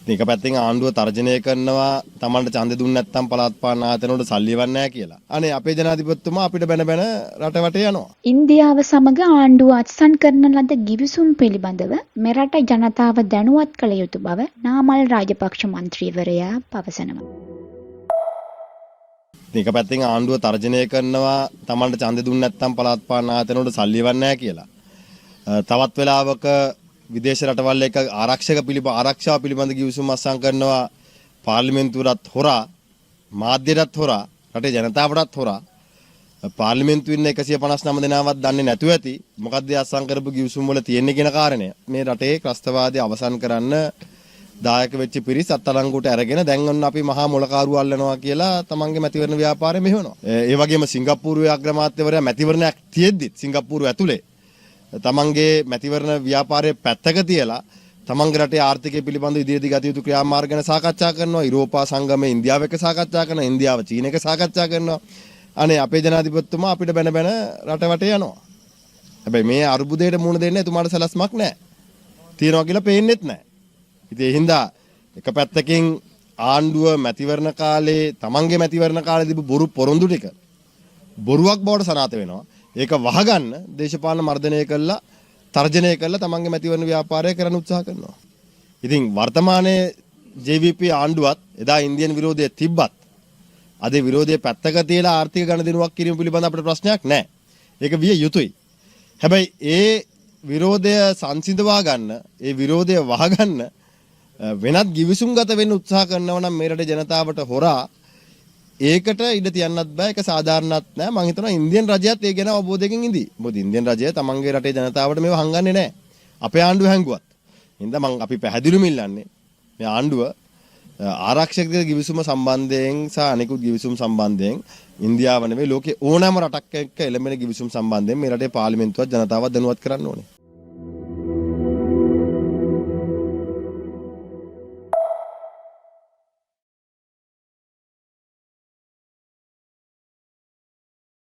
මේක පැත්තෙන් ආණ්ඩුව තර්ජනය කරනවා තමන්ට ඡන්දෙ දුන්නේ නැත්නම් පළාත් පාලන ආයතනවල සල්ලි එවන්නේ නැහැ කියලා. අනේ අපේ ජනාධිපතිතුමා අපිට බැන බැන රට වටේ යනවා. ඉන්දියාව සමග ආණ්ඩුව අත්සන් කරන ලද ගිවිසුම් පිළිබඳව මෙරට ජනතාව දැනුවත් කළ යුතු බව නාමල් රාජපක්ෂ මන්ත්‍රීවරයා පවසනවා. මේක පැත්තෙන් ආණ්ඩුව තර්ජනය කරනවා තමන්ට ඡන්දෙ දුන්නේ නැත්නම් පළාත් පාලන ආයතනවල සල්ලි එවන්නේ නැහැ කියලා. තවත් වෙලාවක විදේශ රටවල් එක ආරක්ෂාව පිළිබඳ ගිවිසුම් අත්සන් කරනවා පාර්ලිමේන්තුවටත් හොරා මාධ්‍යයටත් හොරා රටේ ජනතාවටත් හොරා පාර්ලිමේන්තුවේ ඉන්න 159 දෙනාවත් දන්නේ නැතුව ඇති මොකක්ද අත්සන් කරපු ගිවිසුම් වල තියෙන්නේ කියන කාරණය මේ රටේ ත්‍රස්තවාදී අවසන් කරන්න දායක වෙච්ච පිරිස් අත්අඩංගුවට අරගෙන දැන් ඔන්න අපි මහා මොලකාරු අල්ලනවා කියලා තමන්ගේ මැතිවරණ ව්‍යාපාරය මෙහෙවනවා. ඒ වගේම සිංගප්පූරුවේ අග්‍රාමාත්‍යවරයා මැතිවරණයක් තියෙද්දිත් සිංගප්පූරුව ඇතුලේ තමන්ගේ මැතිවරණ ව්‍යාපාරයේ පැත්තක තියලා තමන්ගේ රටේ ආර්ථිකය පිළිබඳ ඉදිරියට ගත යුතු ක්‍රියාමාර්ග ගැන සාකච්ඡා කරනවා. යුරෝපා සංගමයේ ඉන්දියාව එක්ක සාකච්ඡා කරනවා. ඉන්දියාව චීන එක්ක සාකච්ඡා කරනවා. අනේ අපේ ජනාධිපතිතුමා අපිට බැන බැන රට වටේ යනවා. හැබැයි මේ අරුබුදයට මුහුණ දෙන්න එතුමාට සලස්මක් නැහැ. තියනවා කියලා පේන්නෙත් නැහැ. ඉතින් ඒ හින්දා එක පැත්තකින් ආණ්ඩුව මැතිවරණ කාලේ තමන්ගේ මැතිවරණ කාලේ තිබු බොරු පොරොන්දු ටික බොරුවක් බවට සනාථ වෙනවා. ඒක වහගන්න දේශපාලන මර්ධනය කළා තර්ජනය කළා තමන්ගේ මැතිවරණ ව්‍යාපාරය කරන්න උත්සාහ කරනවා. ඉතින් වර්තමානයේ JVP ආණ්ඩුවත් එදා ඉන්දියන් විරෝධය තිබ්බත් අද විරෝධයේ පැත්තක තියලා ආර්ථික ගණදිනුවක් කිරීම පිළිබඳ අපිට ප්‍රශ්නයක් නැහැ. ඒක විය යුතුයි. හැබැයි ඒ විරෝධය සංසිඳවා ගන්න, ඒ විරෝධය වහගන්න වෙනත් ගිවිසුම්ගත වෙන්න උත්සාහ කරනවා නම් මේ රටේ ජනතාවට හොරා ඒකට ඉඩ තියන්නත් බෑ. ඒක සාධාරණත් නෑ. මම හිතනවා ඉන්දියන් රජයත් ඒ ගැන අවබෝධයකින් ඉඳී. මොකද ඉන්දියන් රජය තමන්ගේ රටේ ජනතාවට මේව හංගන්නේ නෑ. අපේ ආණ්ඩුව හැංගුවත්. හින්දා මම අපි පැහැදිලිවම ඉල්ලන්නේ මේ ආණ්ඩුව ආරක්ෂක ගිවිසුම සම්බන්ධයෙන් සහ අනෙකුත් ගිවිසුම් සම්බන්ධයෙන් ඉන්දියාව නෙවෙයි ලෝකේ ඕනෑම රටක් එක්ක එළඹෙන ගිවිසුම් සම්බන්ධයෙන් මේ රටේ පාර්ලිමේන්තුවත් ජනතාවත් දැනුවත් කරන්න ඕනේ.